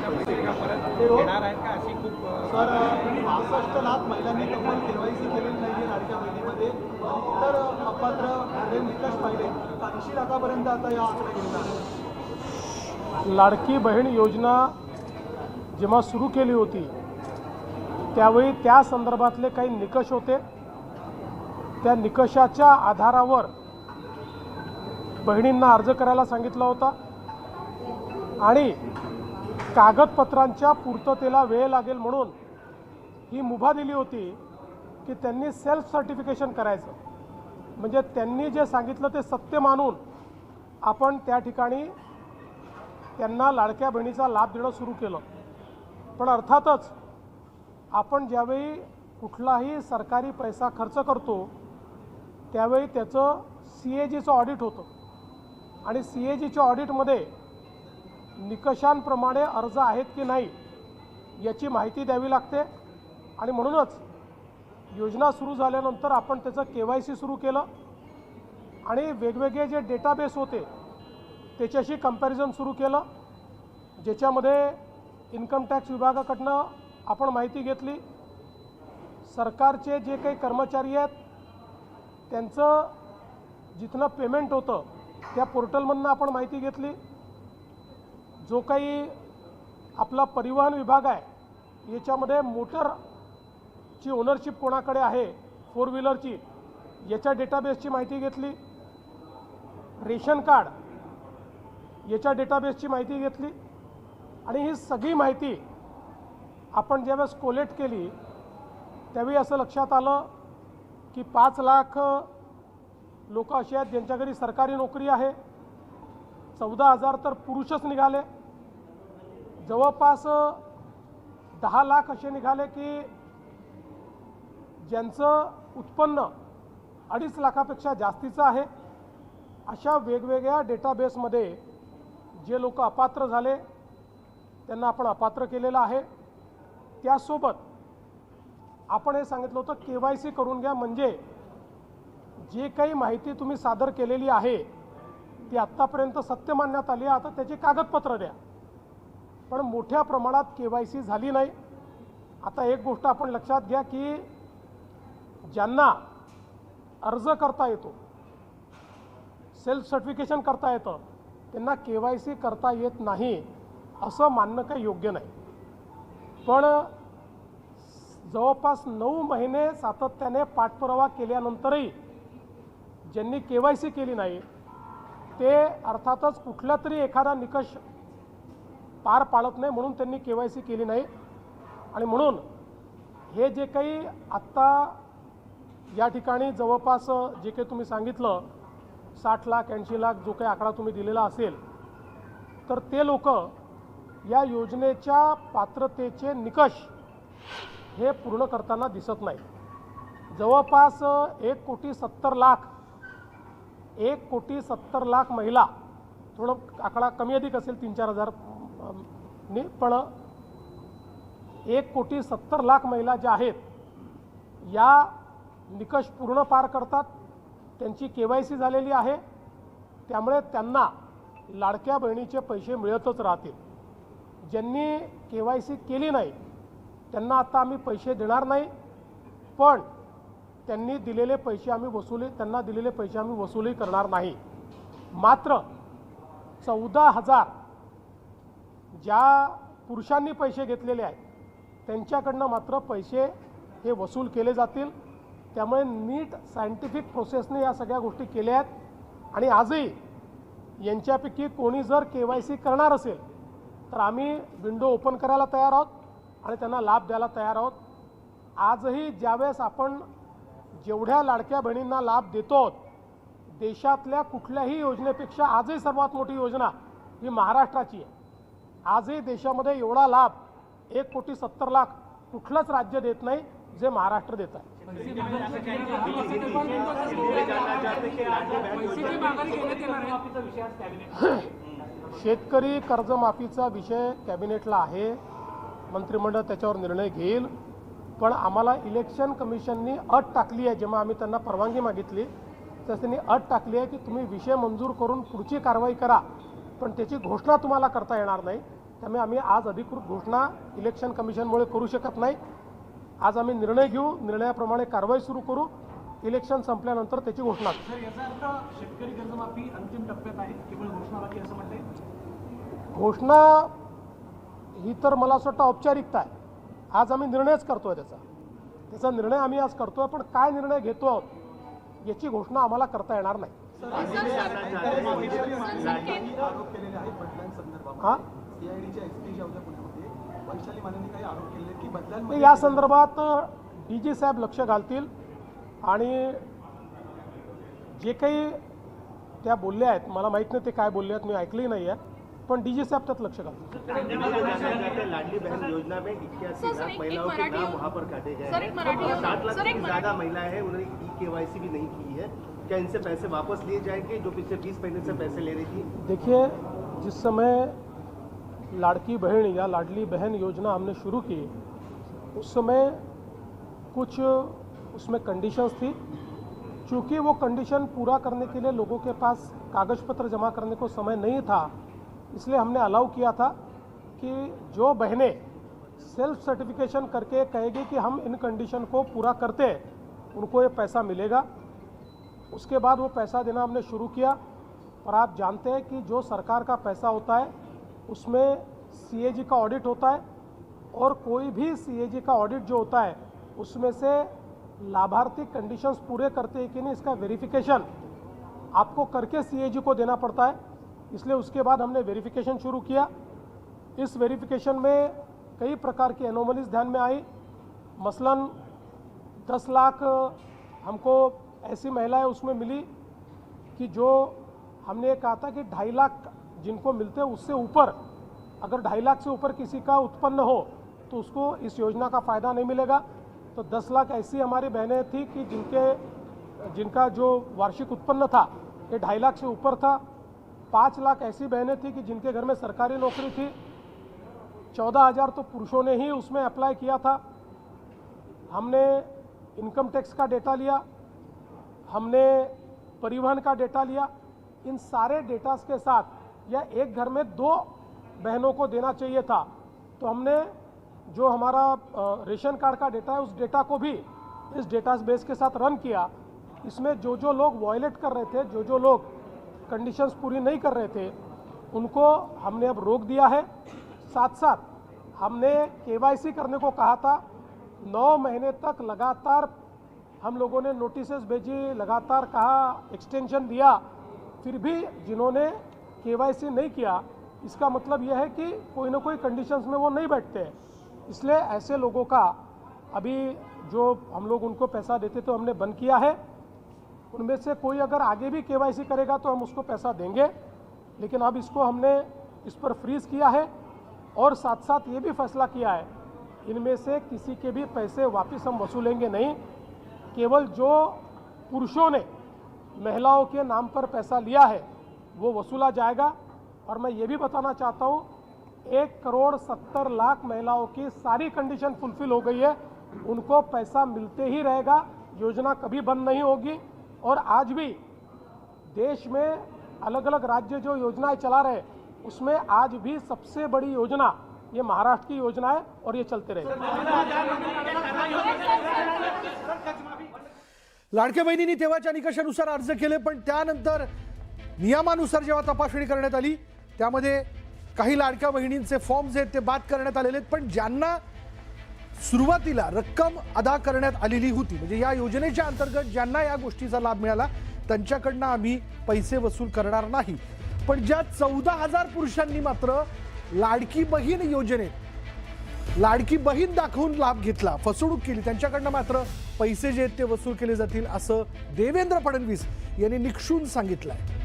लाडक्या बहिणीला परत येणार आहेत का अशी खूप सर 65 लाख महिलांनी तब्बल केवायसी केलेली नाही लाडक्या बहिणीमध्ये आणि इतर अपात्र जे निकष पाहिले 80 लाखापर्यंत आता या आकडे गेलेला आहे। लाडकी बहीण योजना जेव्हा सुरू केली होती त्यावेळी त्या संदर्भातले काही निकष होते। त्या निकषाच्या आधारावर बहिणींना अर्ज करायला सांगितला होता आणि कागदपत्रांच्या पूर्ततेला वेळ लागेल म्हणून ही मुभा दिली होती की त्यांनी सेल्फ सर्टिफिकेशन करायचं, म्हणजे त्यांनी जे सांगितलं ते सत्य मानून आपण त्या ठिकाणी त्यांना लाडक्या बहिणीचा लाभ देणं सुरू केलं। पण अर्थातच आपण ज्यावेळी कुठलाही सरकारी पैसा खर्च करतो त्यावेळी त्याचं CAGचं ऑडिट होतं आणि CAGच्या ऑडिटमध्ये निकषांप्रमाणे अर्ज आहेत की नाही याची माहिती द्यावी लागते आणि म्हणूनच योजना सुरू झाल्यानंतर आपण त्याचं KYC सुरू केलं आणि वेगवेगळे जे डेटाबेस होते त्याच्याशी कंपॅरिझन सुरू केलं, ज्याच्यामध्ये इन्कम टॅक्स विभागाकडनं आपण माहिती घेतली, सरकारचे जे काही कर्मचारी आहेत त्यांचं जिथनं पेमेंट होतं त्या पोर्टलमधनं आपण माहिती घेतली, जो काही आपला परिवहन विभाग आहे याच्यामध्ये मोटरची ओनरशिप कोणाकडे आहे 4 व्हीलरची याच्या डेटाबेसची माहिती घेतली, रेशन कार्ड याच्या डेटाबेसची माहिती घेतली आणि ही सगळी माहिती आपण ज्यावेळेस कोलेक्ट केली त्यावेळी असं लक्षात आलं की 5 लाख लोक असे आहेत ज्यांच्या घरी सरकारी नोकरी आहे, 14,000 तर पुरुषच निघाले, जवळपास 10 लाख असे निघाले की ज्यांचं उत्पन्न 2.5 लाखापेक्षा जास्तीचं आहे। अशा वेगवेगळ्या डेटाबेसमध्ये जे लोक अपात्र झाले त्यांना आपण अपात्र केलेलं आहे। त्यासोबत आपण हे सांगितलं होतं KYC करून घ्या, म्हणजे जे काही माहिती तुम्ही सादर केलेली आहे ती आत्तापर्यंत सत्य मानण्यात आली आहे, आता त्याची कागदपत्र द्या। पण मोठ्या प्रमाणात KYC झाली नाही। आता एक गोष्ट आपण लक्षात घ्या की ज्यांना अर्ज करता येतो, सेल्फ सर्टिफिकेशन करता येतं, त्यांना KYC करता येत नाही असं मानणं काही योग्य नाही। पण जवळपास 9 महिने सातत्याने पाठपुरावा केल्यानंतरही ज्यांनी KYC केली नाही ते अर्थातच कुठला तरी एखादा निकष पार पाडत नाही म्हणून त्यांनी KYC केली नाही। आणि म्हणून हे जे काही आत्ता या ठिकाणी जवळपास जे काही तुम्ही सांगितलं 60 लाख 80 लाख जो काही आकडा तुम्ही दिलेला असेल तर ते लोक या योजनेच्या पात्रतेचे निकष हे पूर्ण करताना दिसत नाही। जवळपास 1,70,00,000 महिला, थोडं आकडा कमी अधिक असेल 3-4 हजार ने, पण 1,70,00,000 महिला ज्या आहेत या निकष पूर्ण पार करतात, त्यांची KYC झालेली आहे, त्यामुळे त्यांना लाडक्या बहिणीचे पैसे मिळतच राहतील। ज्यांनी KYC केली नाही त्यांना आता आम्ही पैसे देणार नाही, पण त्यांनी दिलेले पैसे आम्ही वसूली करणार नाही। मात्र 14,000 ज्या पुरुषांनी पैसे घेतलेले आहेत त्यांच्याकडनं मात्र पैसे हे वसूल केले जातील। त्यामुळे नीट सायंटिफिक प्रोसेसने या सगळ्या गोष्टी केल्या आहेत आणि आजही यांच्यापैकी कोणी जर KYC करणार असेल तर आम्ही विंडो ओपन करायला तयार आहोत आणि त्यांना लाभ द्यायला तयार आहोत। आजही ज्यावेळेस आपण जेवढ्या लाडक्या बहिणींना लाभ देतो देशातल्या कुठल्याही योजनेपेक्षा आजही सर्वात मोठी योजना ही महाराष्ट्राची आहे। आजही देशामध्ये एवढा लाभ 1,70,00,000 कुठलंच राज्य देत नाही जे महाराष्ट्र देत आहे। शेतकरी कर्जमाफीचा विषय कॅबिनेटला आहे, मंत्रिमंडळ त्याच्यावर निर्णय घेईल। पण आम्हाला इलेक्शन कमिशननी अट टाकली आहे, जेव्हा आम्ही त्यांना परवानगी मागितली तर त्यांनी अट टाकली आहे की तुम्ही विषय मंजूर करून पुढची कारवाई करा, पण त्याची घोषणा तुम्हाला करता येणार नाही। त्यामुळे आम्ही आज अधिकृत घोषणा इलेक्शन कमिशनमुळे करू शकत नाही. आज आम्ही निर्णय घेऊ, निर्णयाप्रमाणे कारवाई सुरू करू, इलेक्शन संपल्यानंतर त्याची घोषणा करू. सर, याचा अर्थ शेतकरी कर्जमाफी अंतिम टप्प्यात आहे, केवळ घोषणाबाकी असं म्हणते? घोषणा ही तर मला असं वाटतं औपचारिकता आहे. आज आम्ही निर्णयच करतोय त्याचा निर्णय आम्ही आज करतोय, पण काय निर्णय घेतो आहोत याची घोषणा आम्हाला करता येणार नाही. आरोप केलेले आहेत बदल्यांसंदर्भात. हां, सीआयडीच्या एसपी ज्या होत्या पुण्यामध्ये, वैशाली मानेंनी काही आरोप केले की तर बदल्यांमध्ये या संदर्भात DG साहेब लक्ष घालतील आणि जे काही त्या बोलल्या आहेत, मला माहीत नाही ते काय बोलले आहेत, मी ऐकली नाही आहे, पण DG साहेब त्यात लक्ष घालतील. लाडली बहन योजना में 81 सर, लाख एक महिलाओं के मराठी- नाम वहाँ पर काटे गए सर, एक मराठी- हैं. 7 लाख सर, एक से ज्यादा महिलाएं हैं, उन्होंने EKYC भी नहीं की है. क्या इनसे पैसे वापस लिए जाएंगे जो पिछले 20 महीने से पैसे ले रही थी? देखिए, जिस समय लाड़की बहन या लाडली बहन योजना हमने शुरू की, उस समय कुछ उसमें कंडीशंस थी. चूँकि वो कंडीशन पूरा करने के लिए लोगों के पास कागज पत्र जमा करने को समय नहीं था, इसलिए हमने अलाउ किया था कि जो बहनें सेल्फ सर्टिफिकेशन करके कहेगी कि हम इन कंडीशन को पूरा करते हैं, उनको ये पैसा मिलेगा. उसके बाद वो पैसा देना हमने शुरू किया. और आप जानते हैं कि जो सरकार का पैसा होता है उसमें CAG का ऑडिट होता है, और कोई भी CAG का ऑडिट जो होता है उसमें से लाभार्थी कंडीशंस पूरे करते हैं कि नहीं, इसका वेरिफिकेशन आपको करके CAG को देना पड़ता है. इसलिए उसके बाद हमने वेरिफिकेशन शुरू किया. इस वेरिफिकेशन में कई प्रकार की एनोमलीज ध्यान में आई. मसलन 10 लाख हमको ऐसी महिलाएं उसमें मिली कि जो हमने ये कहा था कि 2.5 लाख जिनको मिलते हैं उससे ऊपर, अगर 2.5 लाख से ऊपर किसी का उत्पन्न हो तो उसको इस योजना का फ़ायदा नहीं मिलेगा. तो 10 लाख ऐसी हमारी बहनें थी कि जिनका जो वार्षिक उत्पन्न था ये 2.5 लाख से ऊपर था. 5 लाख ऐसी बहनें थी कि जिनके घर में सरकारी नौकरी थी. 14,000 तो पुरुषों ने ही उसमें अप्लाई किया था. हमने इनकम टैक्स का डेटा लिया, हमने परिवहन का डेटा लिया. इन सारे डेटास के साथ या एक घर में 2 बहनों को देना चाहिए था, तो हमने जो हमारा रेशन कार्ड का डेटा है उस डेटा को भी इस डेटा बेस के साथ रन किया. इसमें जो लोग वॉयलेट कर रहे थे, जो लोग कंडीशंस पूरी नहीं कर रहे थे, उनको हमने अब रोक दिया है. साथ साथ हमने KYC करने को कहा था. 9 महीने तक लगातार हम लोगों ने नोटिसेस भेजी, लगातार कहा, एक्सटेंशन दिया, फिर भी जिन्होंने KYC नहीं किया, इसका मतलब यह है कि कोई ना कोई कंडीशंस में वो नहीं बैठते हैं. इसलिए ऐसे लोगों का अभी जो हम लोग उनको पैसा देते तो हमने बंद किया है. उनमें से कोई अगर आगे भी KYC करेगा तो हम उसको पैसा देंगे, लेकिन अब इसको हमने इस पर फ्रीज किया है. और साथ साथ ये भी फैसला किया है, इनमें से किसी के भी पैसे वापस हम वसूलेंगे नहीं. केवल जो पुरुषों ने महिलाओं के नाम पर पैसा लिया है वो वसूला जाएगा. और मैं ये भी बताना चाहता हूँ, 1,70,00,000 महिलाओं की सारी कंडीशन फुलफिल हो गई है. उनको पैसा मिलते ही रहेगा, योजना कभी बंद नहीं होगी. और आज भी देश में अलग अलग राज्य जो योजनाएं चला रहे हैं उसमें आज भी सबसे बड़ी योजना ये महाराष्ट्र की योजना है और ये चलते रहेगी. लाडक्या बहिणींनी तेव्हाच्या निकषानुसार अर्ज केले, पण त्यानंतर नियमानुसार जेव्हा तपासणी करण्यात आली त्यामध्ये काही लाडक्या बहिणींचे फॉर्म्स आहेत ते बाद करण्यात आलेले आहेत. पण ज्यांना सुरुवातीला रक्कम अदा करण्यात आलेली होती, म्हणजे या योजनेच्या अंतर्गत ज्यांना या गोष्टीचा लाभ मिळाला त्यांच्याकडनं आम्ही पैसे वसूल करणार नाही. पण ज्या 14,000 पुरुषांनी मात्र लाडकी बहीण योजनेत लाडकी बहीण दाखवून लाभ घेतला, फसवणूक केली, त्यांच्याकडनं मात्र पैसे जे आहेत ते वसूल केले जातील असं देवेंद्र फडणवीस यांनी निक्षून सांगितलंय.